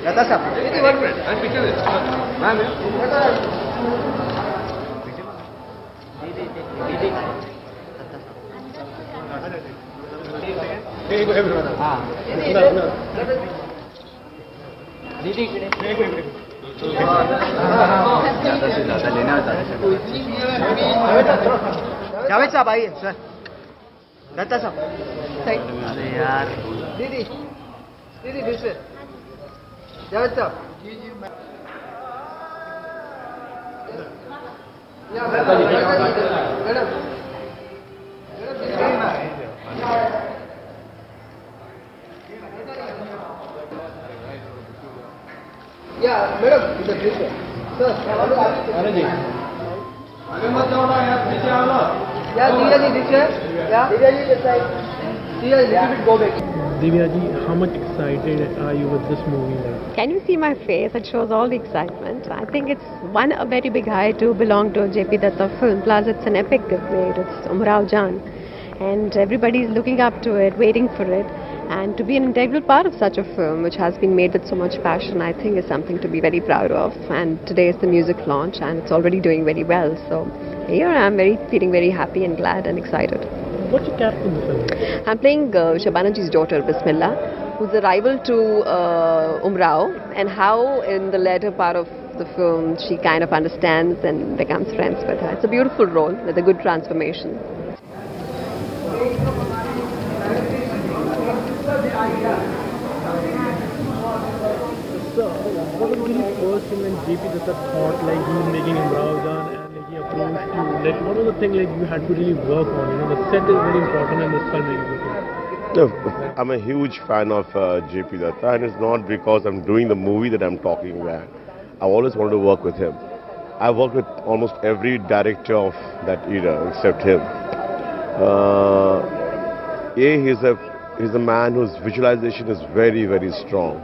लता साहब जावेद साहब आइए सर लता साहब अरे यार दीदी दीदी दूसरे जावेद साहब मैडम या मैडम इधर दूसरे सर अरे जी Yeah, Divya ji, this way. Yeah. Divya ji, this side. Divya, little bit go back. Divya ji, how much excited are you with this movie? Can you see my face? It shows all the excitement. I think it's a very big high to belong to a JP Datta film. Plus, it's an epic great. It's Umrao Jaan. And everybody is looking up to it, waiting for it. And to be an integral part of such a film, which has been made with so much passion, I think is something to be very proud of. And today is the music launch, and it's already doing very well. So here I am, feeling very happy and glad and excited. What's your character in the film? I'm playing Shabanaji's daughter, Bismillah, who's a rival to Umrao, and how in the latter part of the film she kind of understands and becomes friends with her. It's a beautiful role with a good transformation. So, what was the first thing when JP Datta thought like he was making Umrao Jaan and like he approached you? Like what was the thing like you had to really work on? You know, the set is very important and the film is important. I'm a huge fan of JP Datta, and it's not because I'm doing the movie that I'm talking about. I've always wanted to work with him. I've worked with almost every director of that era except him. He's a man whose visualization is very, very strong.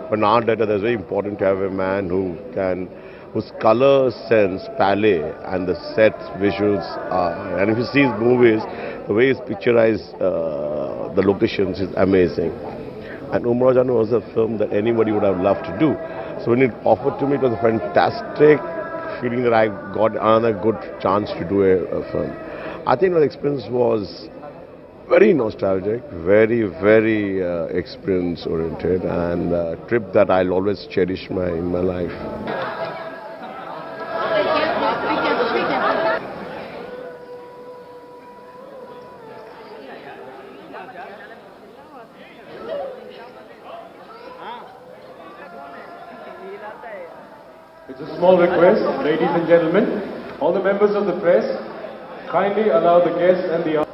For an art director, it's very important to have a man whose color sense, palette, and the set visuals are. And if you see his movies, the way he's picturized the locations is amazing. And Umrao Jaan was a film that anybody would have loved to do. So when it offered to me, it was a fantastic feeling that I got another good chance to do a film. I think the experience was very nostalgic, very, very experience oriented, and a trip that I'll always cherish in my life. It's a small request, ladies and gentlemen, all the members of the press, kindly allow the guests and the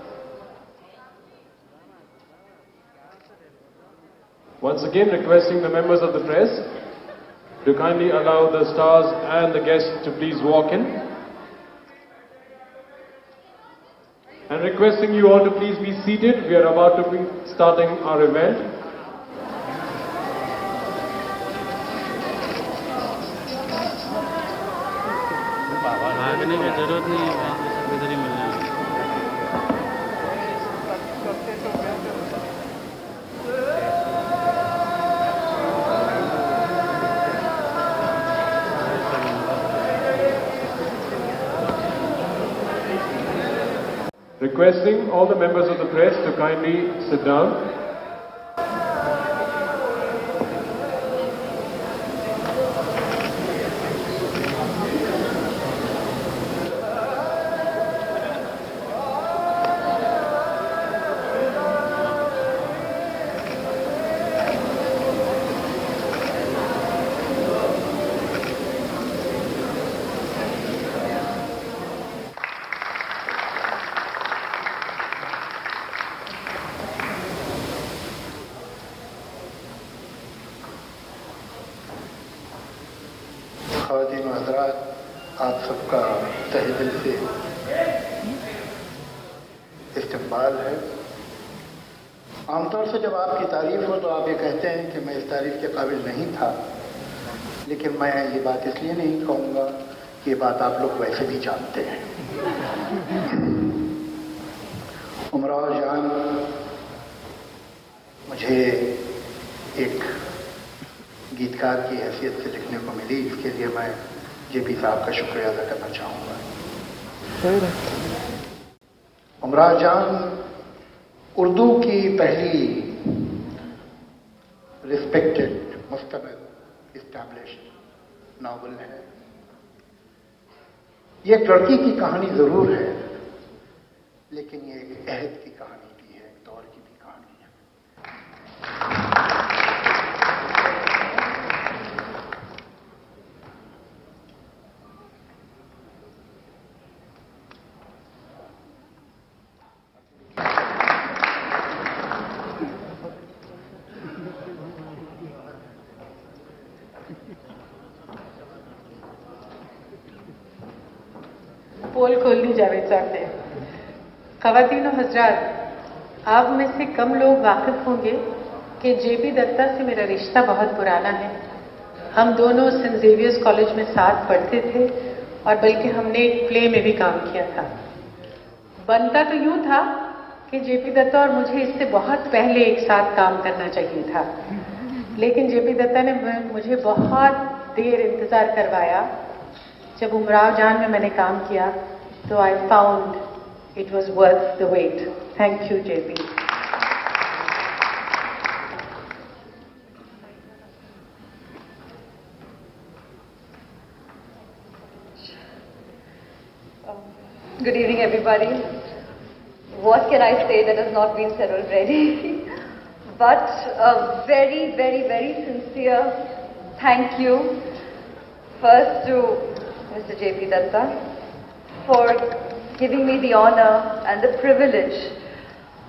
once again requesting the members of the press to kindly allow the stars and the guests to please walk in. And requesting you all to please be seated. We are about to be starting our event. भागने की जरूरत नहीं है, इधर ही मिलना है। Requesting all the members of the press to kindly sit down. ख़वातीन व हज़रात, आप सबका तहे दिल से इस्तक़बाल है। आमतौर से जब आपकी तारीफ़ हो तो आप ये कहते हैं कि मैं इस तारीफ़ के काबिल नहीं था, लेकिन मैं ये बात इसलिए नहीं कहूँगा कि ये बात आप लोग वैसे भी जानते हैं। उमराव जान मुझे एक गीतकार की हैसियत से लिखने को मिली, इसके लिए मैं जेपी साहब का शुक्रिया अदा करना चाहूँगा। उमराव जान उर्दू की पहली रिस्पेक्टेड मुस्तक़िल इस्टैब्लिश्ड नावल है। ये एक लड़की की कहानी जरूर है, लेकिन ये एक अहद की कहानी भी है, एक दौर की भी कहानी है। पोल खोल दी जावेद साहब ने। ख़वातीन और हज़रात, आप में से कम लोग वाकिफ होंगे कि जेपी दत्ता से मेरा रिश्ता बहुत पुराना है। हम दोनों सेंट जेवियर्स कॉलेज में साथ पढ़ते थे और बल्कि हमने एक प्ले में भी काम किया था। बनता तो यूं था कि जेपी दत्ता और मुझे इससे बहुत पहले एक साथ काम करना चाहिए था, लेकिन जेपी दत्ता ने मुझे बहुत देर इंतज़ार करवाया। जब उमराव जान में मैंने काम किया तो I found it was worth the wait. Thank you JP. Good evening, everybody. What can I say that has not been said already? But a very, very, very sincere thank you first to Mr. J.P. Datta for giving me the honor and the privilege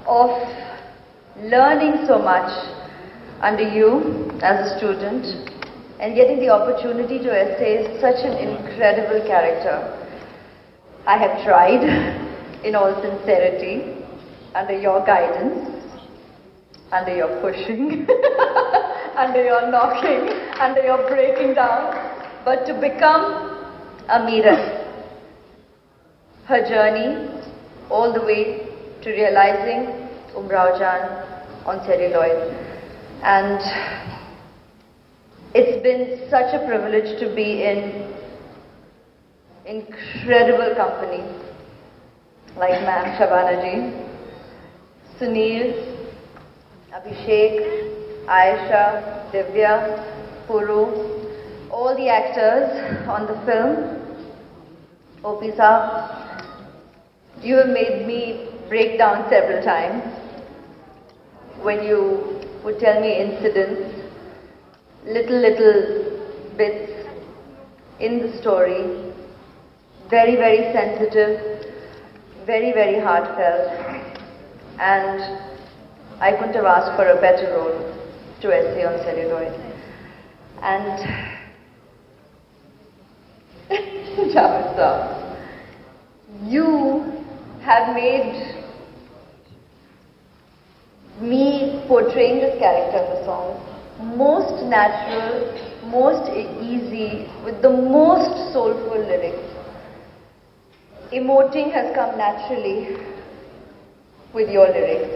of learning so much under you as a student and getting the opportunity to essay such an incredible character. I have tried in all sincerity, under your guidance, under your pushing, under your knocking, under your breaking down, but to become a Meera. Her journey all the way to realizing Umrao Jan on celluloid. And it's been such a privilege to be in incredible company like Ma'am Shabana ji, Sunil, Abhishek, Ayesha, Divya, Puru, all the actors on the film. OP Saab, you have made me break down several times when you would tell me incidents, little bits in the story. Very, very sensitive, very, very heartfelt, and I couldn't have asked for a better role to essay on celluloid. And Javed sir, you have made me portraying this character in the song most natural, most easy, with the most soulful lyrics. Emoting has come naturally with your lyrics.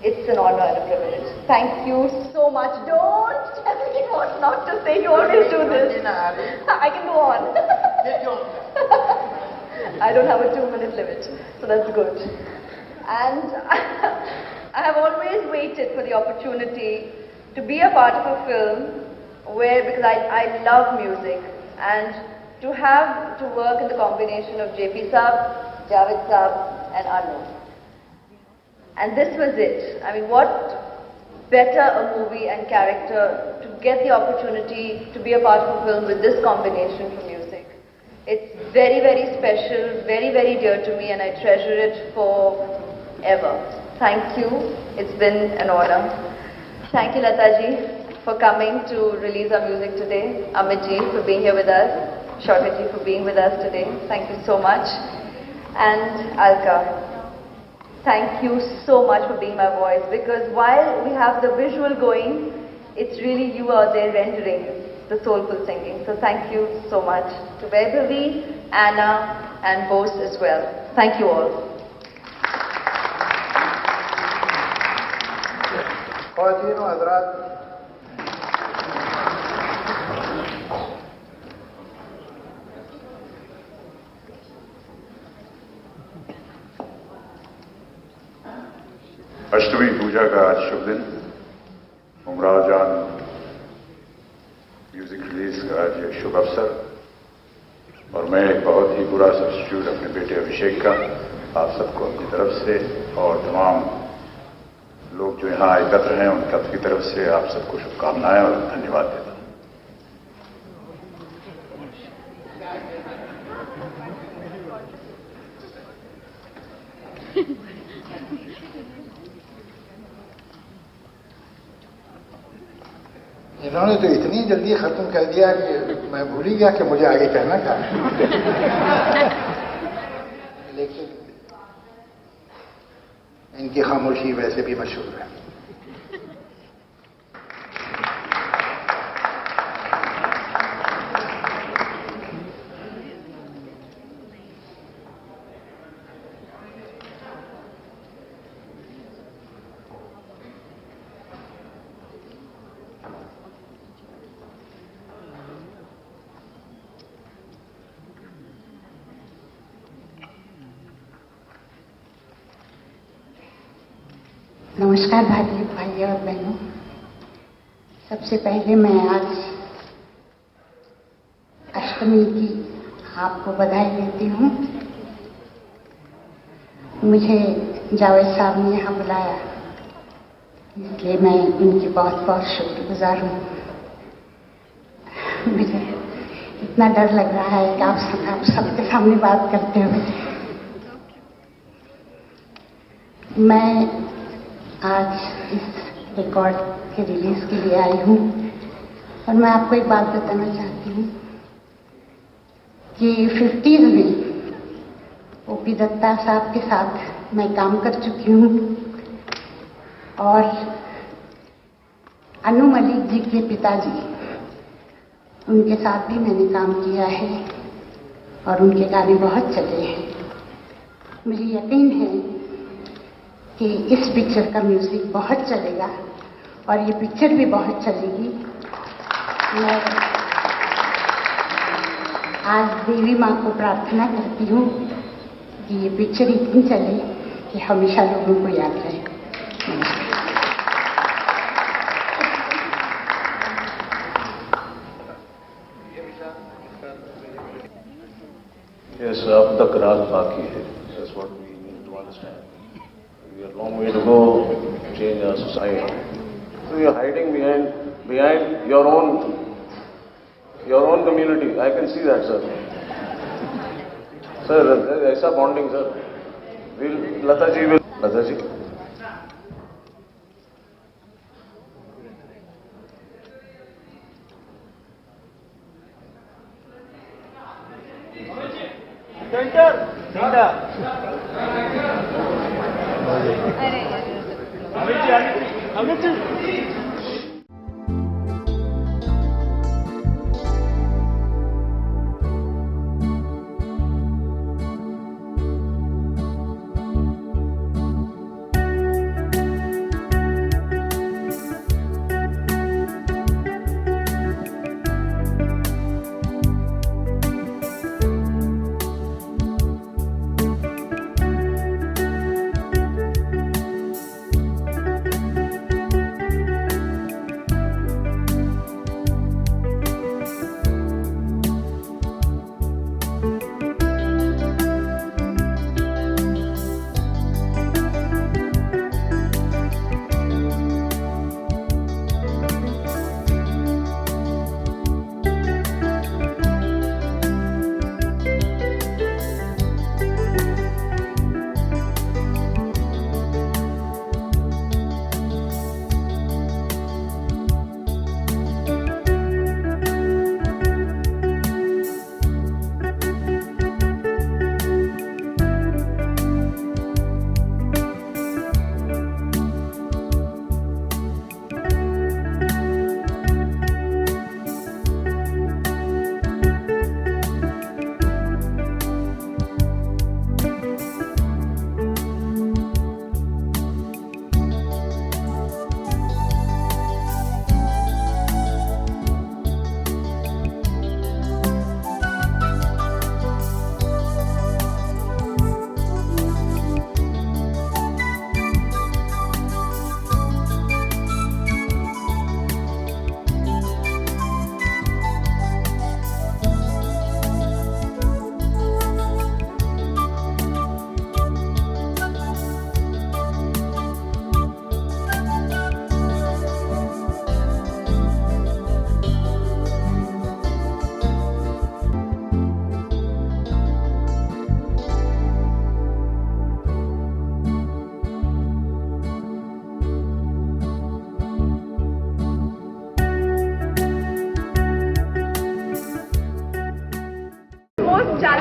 It's an honor and a privilege. Thank you so much. Don't tell me what not to say. You always do this. I can go on. I don't have a 2-minute limit, so that's good. And I have always waited for the opportunity to be a part of a film because I love music, and to have to work in the combination of JP Saab, Javed Saab and Anu. And this was it. I mean, what better a movie and character to get the opportunity to be a part of a film with this combination for music. It's very, very special, very, very dear to me, and I treasure it forever. Thank you. It's been an honor. Thank you, Lataji, for coming to release our music today. Amitji, for being here with us. Shortaji, for being with us today. Thank you so much. And Alka, thank you so much for being my voice, because while we have the visual going, it's really you out there rendering the soulful singing. So thank you so much to Vaibhavi, Anna and Bose as well. Thank you all. ख़वातीन और हज़रात, अष्टमी पूजा का आज शुभ दिन, उमराव जान music release का आज ये शुभ अवसर, और मैं एक बहुत ही बुरा सब्स्टिट्यूट अपने बेटे अभिषेक का आप सबको अपनी तरफ से और तमाम लोग जो यहाँ एकत्र हैं उन सबकी तरफ से आप सबको शुभकामनाएं और धन्यवाद देता हूं। इन्होंने तो इतनी जल्दी खत्म कर दिया कि मैं भूल ही गया कि मुझे आगे कहना था। लेकिन इनकी खामोशी वैसे भी मशहूर है। नमस्कार भाइयों और बहनों, सबसे पहले मैं आज अष्टमी की आपको बधाई देती हूँ। मुझे जावेद साहब ने यहाँ बुलाया, इसलिए मैं उनकी बहुत बहुत शुक्रगुजार हूँ। मुझे इतना डर लग रहा है कि आप सबके सामने बात करते हुए। मैं आज इस रिकॉर्ड के रिलीज के लिए आई हूँ और मैं आपको एक बात बताना चाहती हूँ कि 50s में ओपी दत्ता साहब के साथ मैं काम कर चुकी हूँ और अनु मलिक जी के पिताजी, उनके साथ भी मैंने काम किया है और उनके गाने बहुत चले हैं। मुझे यकीन है कि इस पिक्चर का म्यूजिक बहुत चलेगा और ये पिक्चर भी बहुत चलेगी। मैं आज देवी माँ को प्रार्थना करती हूँ कि ये पिक्चर इतनी चले कि हमेशा लोगों को याद रहे। Yes, अब तक राज बाकी है। That's what we need to understand. We have a long way to go to change our society. So you are hiding behind your own community. I can see that, sir. Sir, there is ऐसा bonding, sir. Lata ji.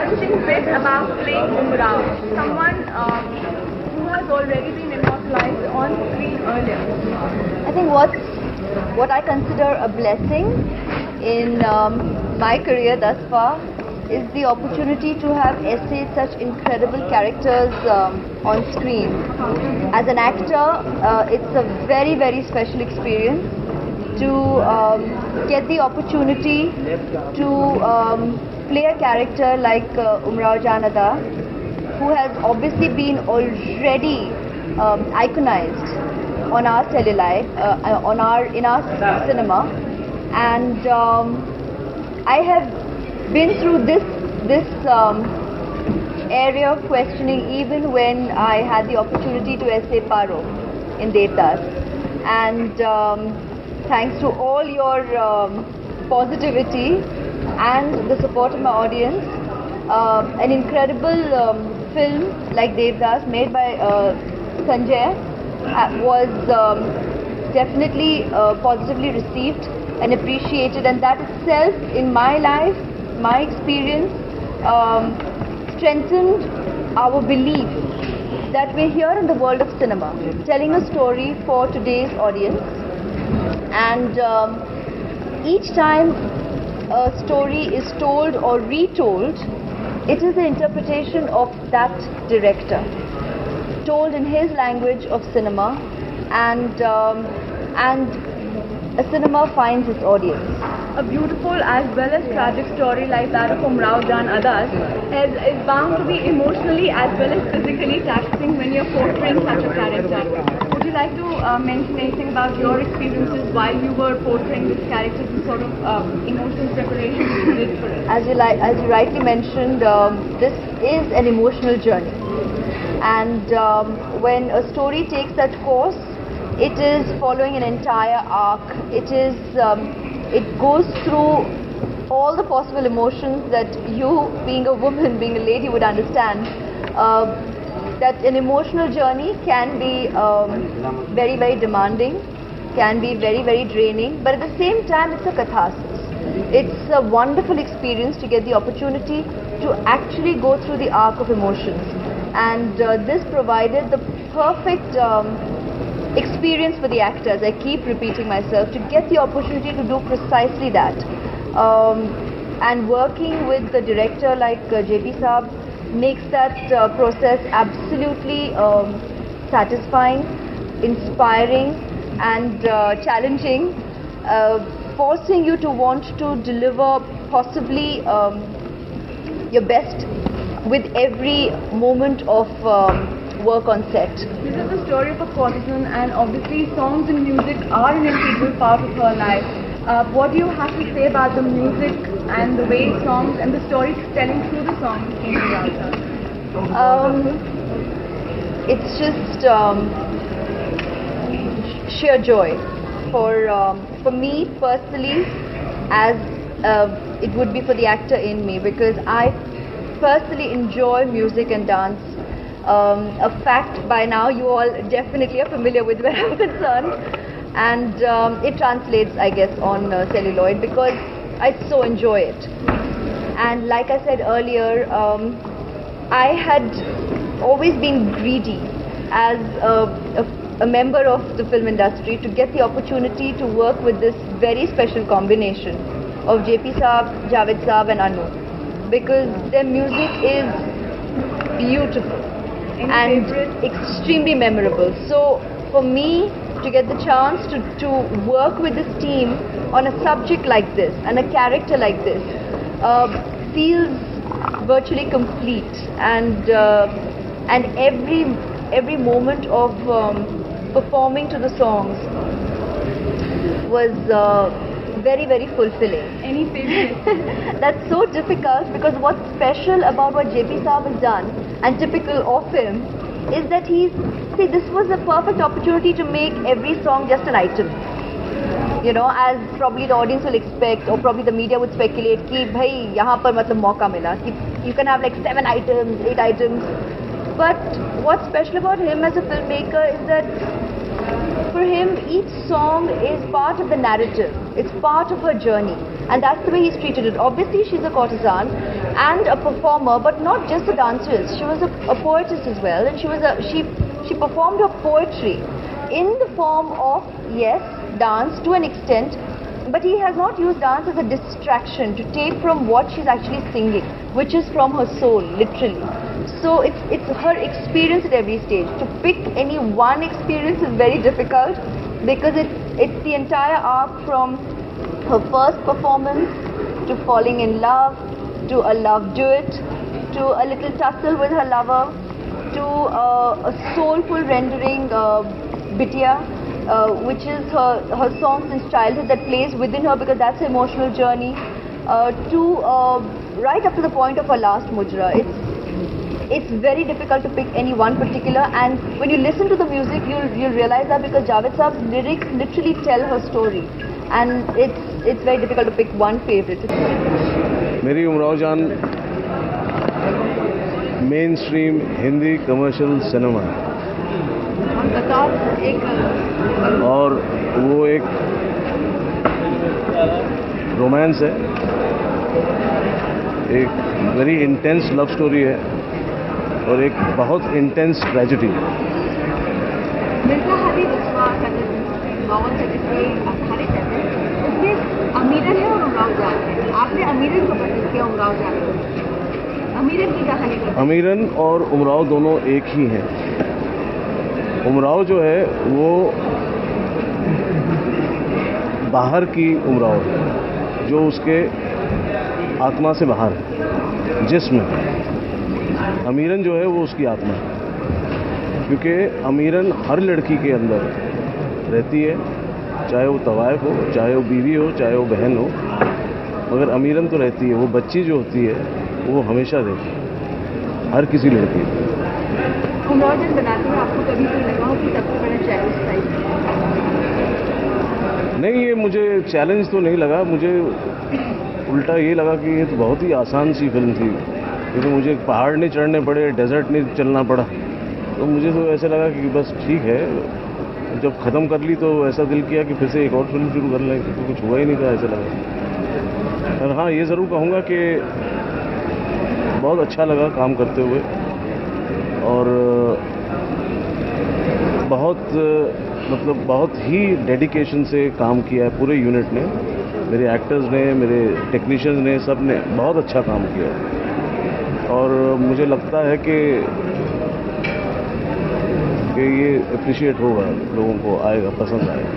interesting bit about playing Umrao, someone who has already been immortalized on screen earlier? I think what I consider a blessing in my career thus far is the opportunity to have essayed such incredible characters on screen. As an actor, it's a very, very special experience to get the opportunity to play a character like Umrao Jan Ada, who has obviously been already iconized on our celluli, in our cinema, and I have been through this area of questioning even when I had the opportunity to essay Paro in Devdas, and thanks to all your positivity and the support of my audience, an incredible film like Devdas made by Sanjay was definitely positively received and appreciated, and that itself in my life, my experience, strengthened our belief that we're here in the world of cinema, telling a story for today's audience, and each time a story is told or retold, it is the interpretation of that director, told in his language of cinema, and a cinema finds its audience. A beautiful as well as tragic story like that of Umrao Jan Adas is bound to be emotionally as well as physically taxing when you're portraying such a character. Would you like to mention anything about your experiences while you were portraying this character, the sort of emotional preparation you did for it? As you rightly mentioned, this is an emotional journey, and when a story takes that course, it is following an entire arc. It goes through all the possible emotions that you, being a woman, being a lady, would understand. That an emotional journey can be very, very demanding, can be very, very draining, but at the same time it's a catharsis. It's a wonderful experience to get the opportunity to actually go through the arc of emotions, and this provided the perfect experience for the actors. I keep repeating myself, to get the opportunity to do precisely that, and working with the director like JP Saab makes that process absolutely satisfying, inspiring and challenging, forcing you to want to deliver possibly your best with every moment of work on set. This is the story of a courtesan, and obviously songs and music are an integral part of her life. What do you have to say about the music and the way songs and the storytelling through the songs came about her? It's just sheer joy for me personally, as it would be for the actor in me, because I personally enjoy music and dance. A fact by now you all definitely are familiar with where I'm concerned, and it translates, I guess, on celluloid because I so enjoy it. And like I said earlier, I had always been greedy as a member of the film industry to get the opportunity to work with this very special combination of JP Saab, Javed Saab and Anu, because their music is beautiful and extremely memorable. So for me to get the chance to work with this team on a subject like this and a character like this feels virtually complete, and every moment of performing to the songs was very, very fulfilling. Any favorite? That's so difficult, because what's special about what JP Saab has done and typical of him is that this was a perfect opportunity to make every song just an item. You know, as probably the audience will expect, or probably the media would speculate कि भाई यहाँ पर मतलब मौका मिला कि you can have like 7 items, 8 items. But what's special about him as a filmmaker is that For him, each song is part of the narrative. It's part of her journey, and that's the way he's treated it. Obviously, she's a courtesan and a performer, but not just a danceress. She was a poetess as well, and she performed her poetry in the form of, yes, dance to an extent, but he has not used dance as a distraction to take from what she's actually singing, which is from her soul, literally. So it's her experience at every stage. To pick any one experience is very difficult because it's the entire arc from her first performance to falling in love, to a love duet, to a little tussle with her lover, to a soulful rendering, Bitya, which is her song since childhood that plays within her because that's her emotional journey, to right up to the point of her last mujra. It's very difficult to pick any one particular, and when you listen to the music, you'll realize that because Javed Saab's lyrics literally tell her story, and it's very difficult to pick one favorite. मेरी उमराव जान main stream Hindi commercial cinema है और वो एक romance है, एक very intense love story है और एक बहुत इंटेंस ट्रेजेडी है। अमीरन है और उमराव जान है। आपने अमीरन को पसंद किया, उमराव जान को। अमीरन की कहानी को अमीरन और उमराव दोनों एक ही हैं। उमराव जो है वो बाहर की उमराव है, जो उसके आत्मा से बाहर है, जिस्म। अमीरन जो है वो उसकी आत्मा है, क्योंकि अमीरन हर लड़की के अंदर रहती है, चाहे वो तवाइफ हो, चाहे वो बीवी हो, चाहे वो बहन हो, मगर अमीरन तो रहती है। वो बच्ची जो होती है वो हमेशा रहती है, हर किसी लड़की को। उमराव जान बनाते हुए आपको कभी तो लगा हो कि सबसे बड़ा चैलेंज था? नहीं, ये मुझे चैलेंज तो नहीं लगा, मुझे उल्टा ये लगा कि ये तो बहुत ही आसान सी फिल्म थी, क्योंकि मुझे पहाड़ नहीं चढ़ने पड़े, डेजर्ट नहीं चलना पड़ा, तो मुझे तो ऐसा लगा कि बस ठीक है। जब ख़त्म कर ली तो ऐसा दिल किया कि फिर से एक और फिल्म शुरू कर लें, क्योंकि कुछ हुआ ही नहीं था, ऐसा लगा। और हाँ, ये ज़रूर कहूँगा कि बहुत अच्छा लगा काम करते हुए, और बहुत ही डेडिकेशन से काम किया है पूरे यूनिट ने, मेरे एक्टर्स ने, मेरे टेक्नीशियंस ने, सब ने बहुत अच्छा काम किया है। और मुझे लगता है कि ये अप्रिशिएट होगा, लोगों को आएगा, पसंद आएगा।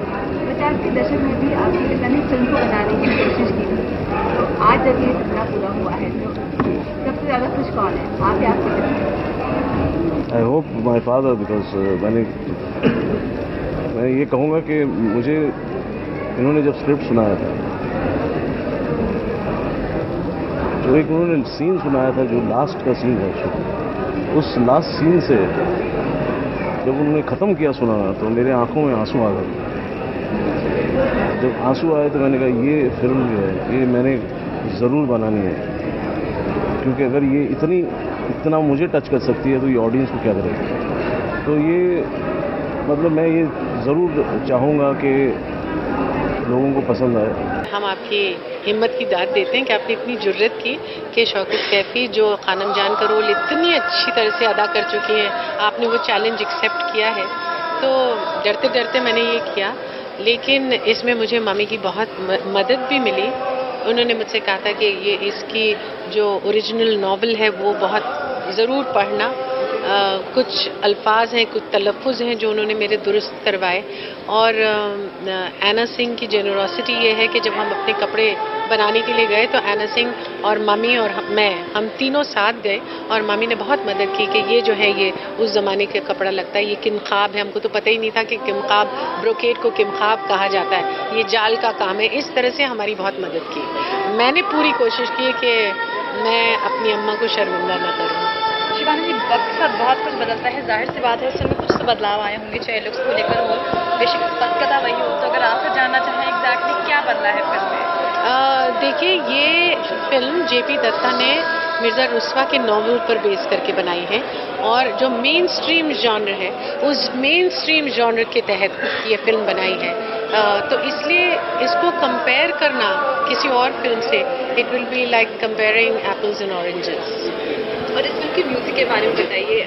50 के दशक में भी आपके पिता ने फिल्म को बनाने की कोशिश की थी, आज जब ये सपना पूरा हुआ है तो सबसे ज़्यादा खुश कौन है, आप या आपके पिता? I hope my father, because मैं ये कहूँगा कि मुझे इन्होंने जब स्क्रिप्ट सुनाया था, तो एक उन्होंने सीन सुनाया था जो लास्ट का सीन है, उस लास्ट सीन से जब उन्होंने ख़त्म किया सुनाना तो मेरे आंखों में आंसू आ गए। जब आंसू आए तो मैंने कहा ये फिल्म जो है ये मैंने ज़रूर बनानी है, क्योंकि अगर ये इतना मुझे टच कर सकती है तो ये ऑडियंस को क्या करेगी। तो ये मतलब मैं ये ज़रूर चाहूँगा कि लोगों को पसंद आए। हम आपकी हिम्मत की दाद देते हैं कि आपने इतनी जुर्रत की कि शौकत कैफी जो खानम जान का रोल इतनी अच्छी तरह से अदा कर चुकी हैं, आपने वो चैलेंज एक्सेप्ट किया है। तो डरते डरते मैंने ये किया, लेकिन इसमें मुझे मम्मी की बहुत मदद भी मिली। उन्होंने मुझसे कहा था कि ये इसकी जो ओरिजिनल नावल है वो बहुत ज़रूर पढ़ना। कुछ अल्फाज हैं, कुछ तलफ़ुज़ हैं जो उन्होंने मेरे दुरुस्त करवाए। और ऐना सिंह की जेनरोसिटी ये है कि जब हम अपने कपड़े बनाने के लिए गए तो ऐना सिंह और मम्मी और हम तीनों साथ गए, और मम्मी ने बहुत मदद की कि ये जो है ये उस ज़माने का कपड़ा लगता है, ये किमखाब है। हमको तो पता ही नहीं था कि किमखाब, ब्रोकेट को किमखाब कहा जाता है, ये जाल का काम है। इस तरह से हमारी बहुत मदद की। मैंने पूरी कोशिश की कि मैं अपनी अम्मा को शर्मिंदा न करूँ। शिवानी जी, वक्त के साथ बहुत कुछ बदलता है, जाहिर सी बात है उसमें कुछ तो बदलाव आए होंगे, चाहे लुक्स को लेकर हो, बेशक पटकथा वही हो। तो अगर आपसे जानना चाहें एग्जैक्टली क्या बदला है फिल्म में? देखिए, ये फिल्म जेपी दत्ता ने मिर्ज़ा रुस्वा के नॉवल पर बेस करके बनाई है और जो मेन स्ट्रीम जॉनर है उस मेन स्ट्रीम जॉनर के तहत ये फिल्म बनाई है। तो इसलिए इसको कंपेयर करना किसी और फिल्म से it will be like comparing apples and oranges. और इस फिल्म के म्यूजिक के बारे में बताइए,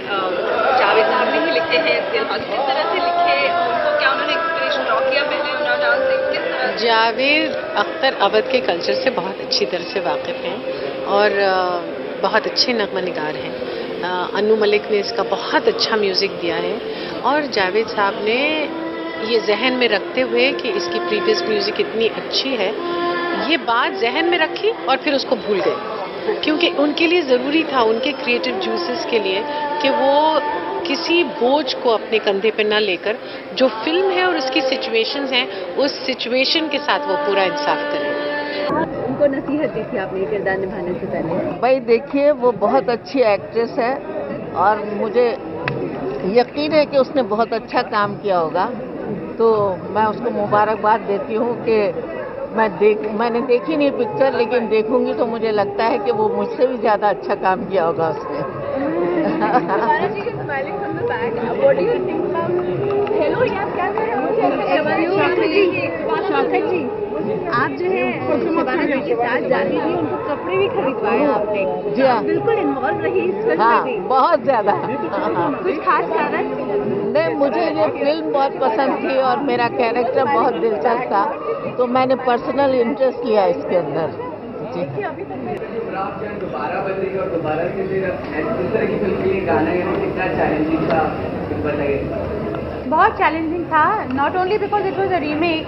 जावेद साहब ने ही लिखे हैं, किस तरह से लिखे, उनको क्या उन्होंने इंस्पिरेशन ड्रॉ किया पहले उमराव जान से, किस तरह? जावेद अख्तर अवध के कल्चर से बहुत अच्छी तरह से वाकिफ़ हैं और बहुत अच्छे नगमा निगार हैं। अन्नू मलिक ने इसका बहुत अच्छा म्यूज़िक दिया है और जावेद साहब ने ये जहन में रखते हुए कि इसकी प्रीवियस म्यूज़िक इतनी अच्छी है, ये बात जहन में रखी और फिर उसको भूल गए, क्योंकि उनके लिए ज़रूरी था, उनके क्रिएटिव जूसेस के लिए, कि वो किसी बोझ को अपने कंधे पर ना लेकर जो फिल्म है और उसकी सिचुएशंस हैं उस सिचुएशन के साथ वो पूरा इंसाफ करें। उनको नसीहत दी थी आपने किरदार निभाने से पहले? भाई देखिए, वो बहुत अच्छी एक्ट्रेस है और मुझे यकीन है कि उसने बहुत अच्छा काम किया होगा, तो मैं उसको मुबारकबाद देती हूँ कि मैंने देखी नहीं पिक्चर, लेकिन देखूंगी तो मुझे लगता है कि वो मुझसे भी ज़्यादा अच्छा काम किया होगा उसने। शौकत जी, आप जो है शबाना जी के साथ जाती थी, उनको कपड़े भी खरीदवाए आपने? जी हाँ, बिल्कुल इन्वॉल्व रही इस फिल्म में? हाँ, बहुत ज़्यादा। कुछ खास कारण? नहीं, मुझे ये फिल्म बहुत पसंद थी और मेरा कैरेक्टर बहुत दिलचस्प था, तो मैंने पर्सनल इंटरेस्ट लिया इसके अंदर। जी। दोबारा बदलेगी और दोबारा से फिर इस तरह की फिल्म के लिए गाना गाना कितना चैलेंजिंग था, बताइए। बहुत चैलेंजिंग था, not only because it was a remake.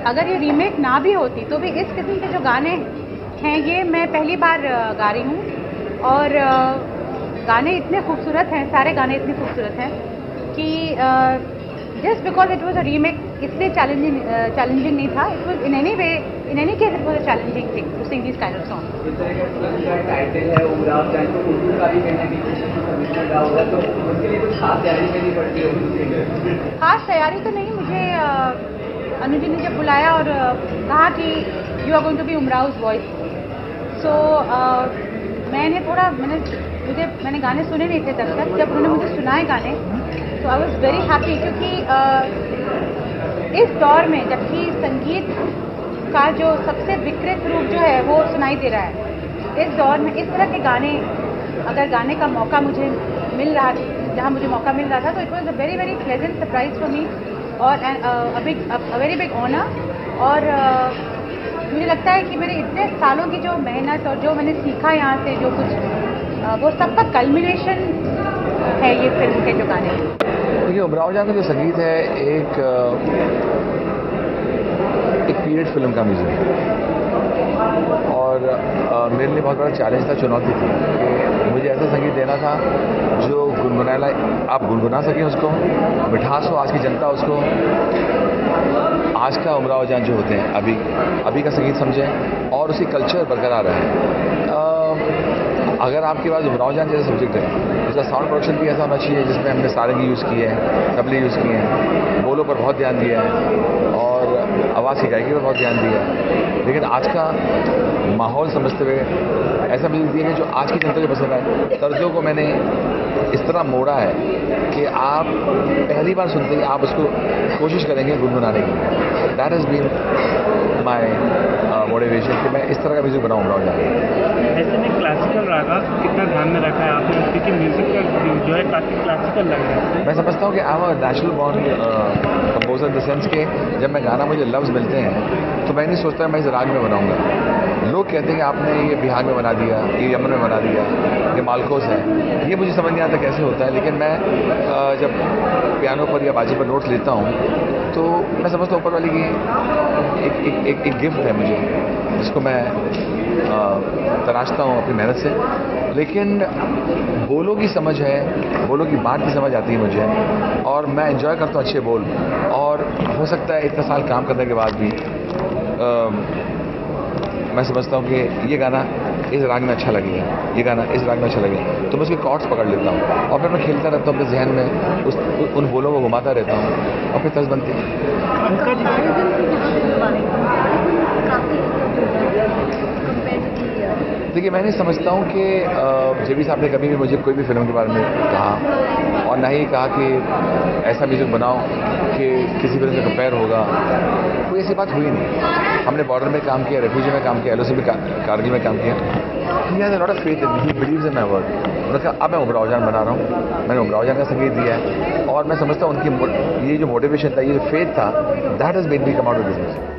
अगर ये रीमेक ना भी होती तो भी इस किस्म के जो गाने हैं ये मैं पहली बार गा रही हूँ और गाने इतने खूबसूरत हैं, सारे गाने इतने खूबसूरत हैं कि just because it was a remake इसलिए चैलेंजिंग नहीं था। It was in any way, in any case it was a challenging thing to sing this kind of song. इस तरह का फिल्म का टाइटल है उमराव जान, तो उर्दू का भी कहना कि समझने का होगा, तो उसके लिए कुछ खास तैयारी करनी पड़ती होगी? खास तैयारी तो नहीं, मुझे अनु जी ने जब बुलाया और कहा कि you are going to be Umrao's voice, so मैंने गाने सुने नहीं थे तब तक। जब उन्होंने मुझे सुनाए गाने तो आई वॉज वेरी हैप्पी, क्योंकि इस दौर में जबकि संगीत का जो सबसे विकृत रूप जो है वो सुनाई दे रहा है, इस दौर में इस तरह के गाने अगर गाने का मौका मुझे मिल रहा, जहाँ मुझे मौका मिल रहा था, तो it was a very very pleasant surprise for me और अ वेरी बिग ऑनर। और मुझे लगता है कि मेरे इतने सालों की जो मेहनत और जो मैंने सीखा यहाँ से, जो कुछ वो सब का कल्मिनेशन है ये फिल्म के जो गाने। देखिए, उमराव जान का जो संगीत है एक पीरियड फिल्म का म्यूजिक है और मेरे लिए बहुत बड़ा चैलेंज था, चुनौती थी कि मुझे ऐसा संगीत देना था जो गुनगुनाना, आप गुनगुना सकें उसको, मिठास हो, आज की जनता उसको, आज का उमराव जान जो होते हैं अभी का संगीत समझें और उसी कल्चर बरकरार रहे। अगर आपके पास उमराव जान जैसा सब्जेक्ट है, उसका साउंड प्रोडक्शन भी ऐसा होना चाहिए जिसमें हमने सारंगी यूज़ किए हैं, तबले यूज़ किए हैं, बोलों पर बहुत ध्यान दिया है और आवाज़ की गायकी पर बहुत ध्यान दिया है। लेकिन आज का माहौल समझते हुए ऐसा म्यूजिक दिया है जो आज की जनता को पसंद आए। तर्जों को मैंने इस तरह मोड़ा है कि आप पहली बार सुनते ही आप उसको कोशिश करेंगे गुनगुनाने की। That has been my motivation कि मैं इस तरह का म्यूजिक बनाऊंगा। ऐसे में क्लासिकल रागा कितना ध्यान में रखा है आपने, क्योंकि म्यूजिक का जो है काफ़ी क्लासिकल लग रहा है। मैं समझता हूँ कि I am natural born composer in the sense के जब मैं गाना मुझे लफ्ज़ मिलते हैं तो मैं नहीं सोचता मैं इस राग में बनाऊंगा। लोग कहते हैं कि आपने ये बिहार में बना दिया, ये यमन में बना दिया, ये मालकोस है, ये मुझे समझ नहीं आता कैसे होता है। लेकिन मैं जब पियानो पर या बाजी पर नोट्स लेता हूँ तो मैं समझता हूँ ऊपर वाली की एक गिफ्ट है मुझे, जिसको मैं तराशता हूँ अपनी मेहनत से। लेकिन बोलों की समझ है, बोलों की बात की समझ आती है मुझे और मैं एंजॉय करता हूँ अच्छे बोल। और हो सकता है इतना साल काम करने के बाद भी मैं समझता हूँ कि ये गाना इस राग में अच्छा लगेगा, ये गाना इस राग में अच्छा लगेगा, तो मैं उसके कॉर्ड्स पकड़ लेता हूँ और फिर मैं खेलता रहता हूँ अपने जहन में, उन बोलों को घुमाता रहता हूँ और फिर तर्ज बनती है। देखिए, मैं नहीं समझता हूँ कि जेबी साहब ने कभी भी मुझे कोई भी फिल्म के बारे में कहा और ना ही कहा कि ऐसा म्यूजिक बनाओ कि किसी फिल्म से कंपेयर होगा। कोई ऐसी बात हुई नहीं। हमने बॉर्डर में काम किया, रेफ्यूजी में काम किया, LOC में कारगिल में काम किया। He has a lot of faith in me, he believes in my work. उन्होंने कहा अब मैं उमराव जान बना रहा हूँ, मैंने उमराव जान का संगीत दिया है और मैं समझता हूँ उनकी ये जो मोटिवेशन था, ये जो फेथ था, that has made me come out of this music.